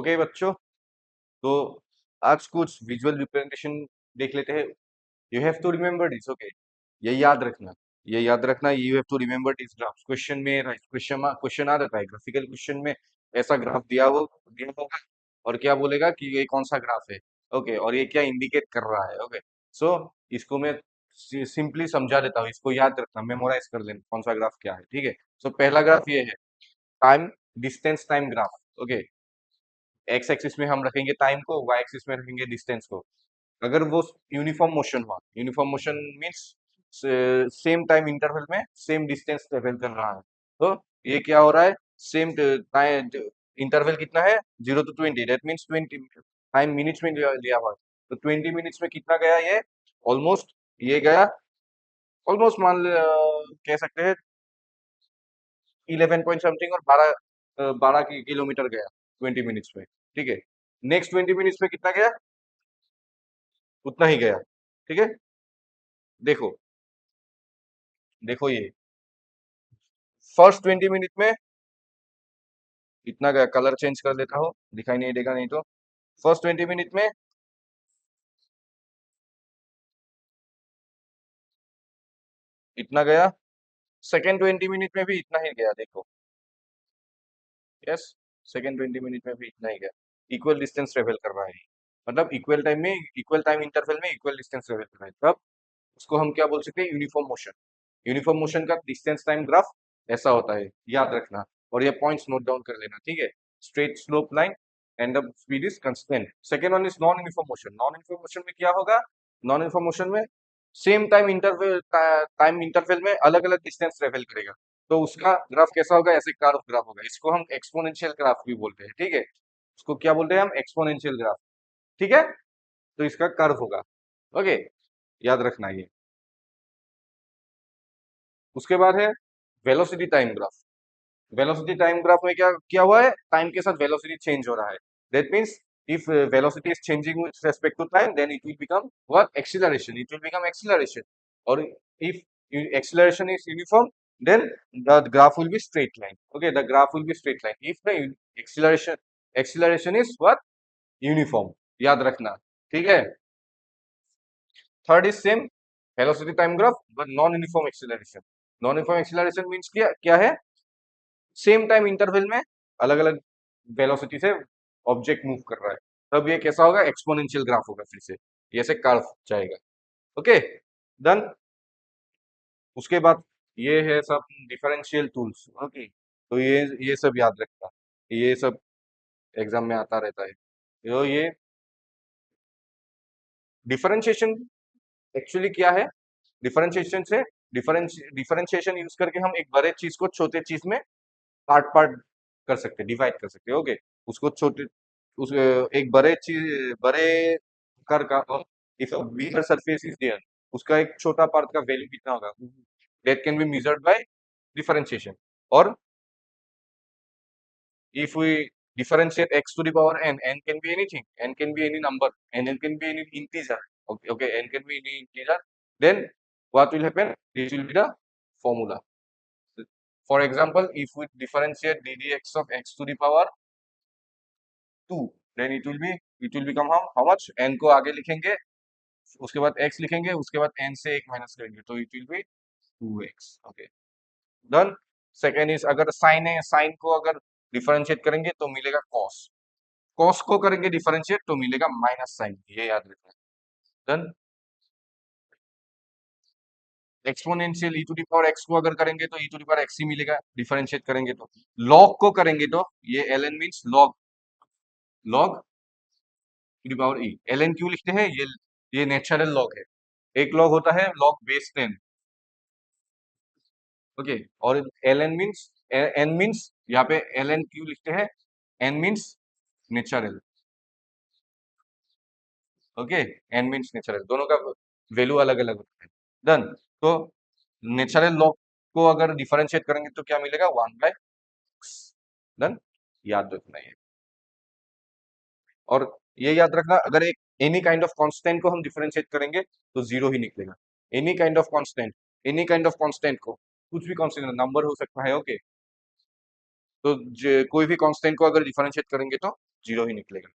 Okay बच्चों, तो आज कुछ विजुअल रिप्रेजेंटेशन देख लेते हैं। You have to remember this, okay. ये याद रखना, ये याद रखना, you have to remember this graph. Question में क्वेश्चन आ जाता है, ग्राफिकल क्वेश्चन में ऐसा ग्राफ दिया होगा और क्या बोलेगा कि ये कौन सा ग्राफ है, ओके, और ये क्या इंडिकेट कर रहा है, ओके। सो इसको मैं सिंपली समझा देता हूँ, इसको याद रखना, मेमोराइज कर लेना कौन सा ग्राफ क्या है, ठीक है। सो पहला ग्राफ ये है, time distance time graph, okay. X axis में हम रखेंगे टाइम को, वाई एक्सिस में रखेंगे डिस्टेंस को। अगर वो यूनिफॉर्म मोशन हुआ, uniform motion means same time interval में सेम डिस्टेंस ट्रेवल कर रहा है, तो ये क्या हो रहा है, सेम इंटरवल कितना है, 0 to 20, that means 20 time minutes में लिया हुआ है। तो 20 मिनट्स में कितना गया ये, ऑलमोस्ट, ये गया ऑलमोस्ट, कह सकते हैं 11 पॉइंट समथिंग, और 12 किलोमीटर गया 20 मिनट्स में, ठीक है। नेक्स्ट 20 मिनट्स में कितना गया, उतना ही गया, ठीक है। देखो, देखो ये फर्स्ट 20 मिनट में इतना गया, कलर चेंज कर देता हूँ, दिखाई नहीं देगा नहीं तो। फर्स्ट 20 मिनट में इतना गया, सेकेंड 20 मिनट में भी इतना ही गया, देखो, यस, सेकेंड 20 मिनट में भी इतना ही गया। इक्वल डिस्टेंस ट्रेवल कर रहा है, मतलब इक्वल टाइम में, इक्वल टाइम इंटरवल में इक्वल डिस्टेंस ट्रेवल कर रहा है, तब उसको हम क्या बोल सकते हैं, यूनिफॉर्म मोशन। यूनिफॉर्म मोशन का डिस्टेंस टाइम ग्राफ ऐसा होता है, याद रखना, और ये पॉइंट्स नोट डाउन कर लेना, ठीक है। Straight slope line and the speed is constant. Second one is non uniform motion. Non uniform motion में क्या होगा, नॉन यूनिफॉर्म मोशन में सेम टाइम इंटरवल में अलग अलग डिस्टेंस ट्रेवल करेगा, तो उसका ग्राफ कैसा होगा, ऐसे कर्व ग्राफ होगा। इसको हम एक्सपोनेंशियल ग्राफ भी बोलते हैं, ठीक है। इसको क्या बोलते हैं हम, एक्सपोनेंशियल ग्राफ, ठीक है। तो इसका कर्व होगा, ओके, याद रखना ये। उसके बाद है velocity time graph. Velocity time graph में क्या क्या हुआ है, टाइम के साथ वेलोसिटी चेंज हो रहा है, that means if velocity is changing with respect to time, then it will become what, acceleration, it will become acceleration. और if acceleration is uniform, then the graph will be straight line, okay, the graph will be straight line if the acceleration is what, uniform, याद रखना, ठीक है। Third is same velocity time graph but non uniform acceleration. Non uniform acceleration means क्या क्या है, same time interval में अलग अलग वेलोसिटी से ऑब्जेक्ट मूव कर रहा है, तब ये कैसा होगा, एक्सपोनेंशियल ग्राफ होगा, फिर से ये से कर्व जाएगा, ओके, डन। उसके बाद ये है सब डिफरेंशियल टूल्स, ओके, तो ये सब याद रखना, ये सब एग्जाम में आता रहता है। तो ये डिफरेंशिएशन एक्चुअली क्या है, डिफरेंशिएशन से डिफरेंशिएशन यूज करके हम एक बड़े चीज को छोटे चीज में पार्ट पार्ट कर सकते हैं, डिवाइड कर सकते हैं, ओके। उसको छोटे, उस एक बड़े कर का, if a bigger surface is there, उसका एक छोटा पार्ट का वैल्यू कितना होगा, that can be measured by differentiation. और if we differentiate x to the power n can be anything, n can be any number, and n can be any integer, okay, okay, n can be any integer, then what will happen, this will be the formula. For example, if we differentiate ddx of x to the power 2, then it will become how much, n को आगे लिखेंगे, उसके बाद x लिखेंगे, उसके बाद n से 1 minus करेंगे, तो it will be 2x, okay, done. Second is, अगर साइन है, साइन को अगर डिफरेंशिएट करेंगे तो मिलेगा कॉस, कॉस को करेंगे डिफरेंशिएट तो मिलेगा माइनस साइन, ये याद रखना, done. Exponential e to the power x को अगर करेंगे तो e to the power x ही मिलेगा, डिफरेंशिएट करेंगे तो। लॉग को करेंगे तो ये ln means log, log to the power e, ln क्यों लिखते हैं, ये नेचुरल लॉग है, एक लॉग होता है लॉग बेस 10, ओके। और ln मींस, n मींस, यहाँ पे ln क्यों लिखते हैं, n means natural, okay, n means natural, दोनों का वैल्यू अलग अलग होता है, डन। तो नेचुरल लॉग को अगर डिफरेंशिएट करेंगे तो क्या मिलेगा, 1/x, डन, याद रखना ये। और ये याद रखना, अगर एक एनी काइंड ऑफ कांस्टेंट को हम डिफरेंशिएट करेंगे तो जीरो ही निकलेगा। Any kind of constant, any kind of constant को, कुछ भी कांस्टेंट नंबर हो सकता है, ओके। तो कोई भी कांस्टेंट को अगर डिफरेंशिएट करेंगे तो जीरो ही निकलेगा।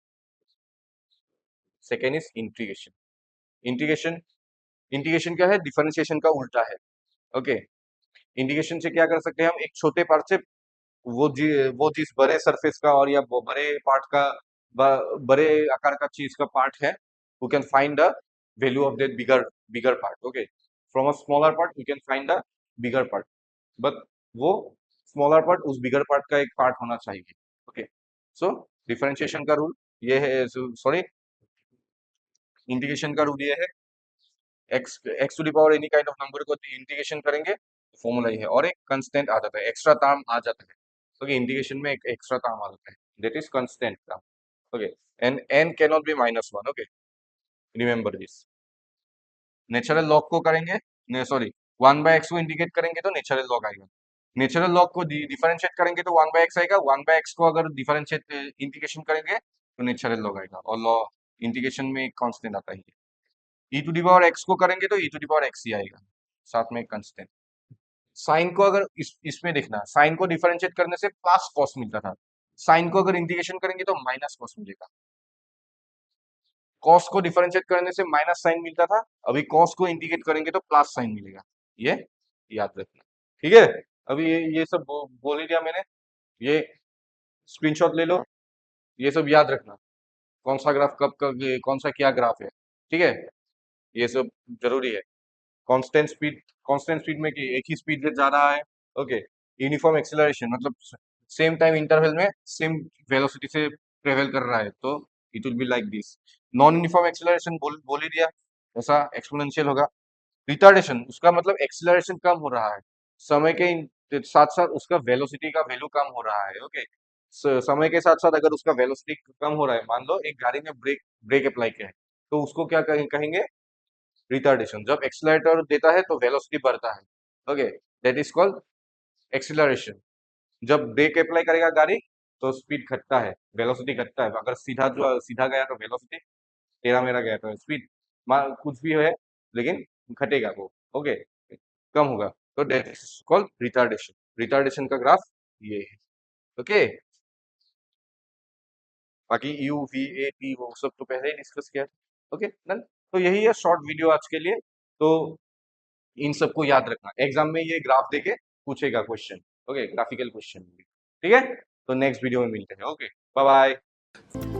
Second is integration. Integration integration क्या है? डिफरेंशिएशन का उल्टा है। ओके, इंटीग्रेशन से क्या कर सकते हैं हम? एक छोटे पार्ट से वो जिस बड़े सरफेस का और या वो बड़े पार्ट का बड़े आकार का चीज का पार्ट है, we can find the value of that bigger bigger part. Okay, from a smaller part we can find the bigger part, but वो स्मॉलर पार्ट उस बिगर पार्ट का एक पार्ट होना चाहिए। ओके, सो डिफरेंशिएशन का rule ये है, sorry, integration का रूल ये है, x to the power any kind of number को इंटीग्रेशन करेंगे तो फॉर्मूला ये है, और एक कंस्टेंट आ जाता है, एक्स्ट्रा टर्म आ जाता है। ओके, इंटीग्रेशन में एक एक्स्ट्रा टर्म आ जाता है, that is constant term. Okay, and n can not be -1। Okay, remember this. Natural log को करेंगे, सॉरी, 1/x को इंटीग्रेट करेंगे तो नेचुरल लॉग आएगा। नेचुरल लॉग को डिफरेंशिएट करेंगे तो 1/x आएगा। 1/x को अगर डिफरेंशिएट इंटीग्रेशन करेंगे तो नेचुरल लॉग आएगा, और लॉ इंटीग्रेशन में एक कांस्टेंट आता है। ई टू दी पावर एक्स को करेंगे तो e to the power x ही आएगा, साथ में एक कांस्टेंट। साइन को अगर इसमें देखना, साइन को डिफरेंशिएट करने से प्लस कॉस मिलता था, साइन को अगर इंटीग्रेशन करेंगे तो माइनस कॉस मिलेगा। कॉस को डिफरेंशिएट करने से माइनस साइन मिलता था, अभी कॉस को इंटीग्रेट करेंगे तो प्लस साइन मिलेगा। ये याद रखना, ठीक है? अभी ये सब बोल ही दिया मैंने, ये स्क्रीनशॉट ले लो, ये सब याद रखना, कौन सा ग्राफ कब कब, कौन सा क्या ग्राफ है, ठीक है? ये सब जरूरी है। कांस्टेंट स्पीड में कि एक ही स्पीड से जा रहा है। ओके, यूनिफॉर्म एक्सेलरेशन मतलब सेम टाइम इंटरवल में सेम वेलोसिटी से ट्रेवल कर रहा है, तो it will be like this. Non uniform acceleration बोल ही दिया, ऐसा एक्सपोनेंशियल होगा। रिटार्डेशन, उसका मतलब एक्सेलरेशन कम हो रहा है, समय के साथ साथ उसका वेलोसिटी का वैल्यू कम हो रहा है। ओके, समय के साथ साथ अगर उसका वेलोसिटी कम हो रहा है, मान लो एक गाड़ी में ब्रेक ब्रेक अप्लाई किया है, तो उसको क्या कहेंगे? रिटार्डेशन। जब एक्सीलरेटर देता है तो वेलोसिटी बढ़ता है। Okay, that is called acceleration. जब ब्रेक अप्लाई करेगा गाड़ी तो स्पीड घटता है, वेलोसिटी घटता है। अगर सीधा गया तो वेलोसिटी, टेढ़ा मेरा गया तो स्पीड कुछ भी है, लेकिन घटेगा वो। ओके, कम होगा, तो that is called retardation. Retardation का ग्राफ ये है। ओके, बाकी यू वी ए टी वो सब तो पहले ही डिस्कस किया। ओके डन, तो यही है शॉर्ट वीडियो आज के लिए। तो इन सबको याद रखना, एग्जाम में ये ग्राफ देके पूछेगा क्वेश्चन। ओके, ग्राफिकल क्वेश्चन, ठीक है? तो नेक्स्ट वीडियो में मिलते हैं। Okay, bye bye.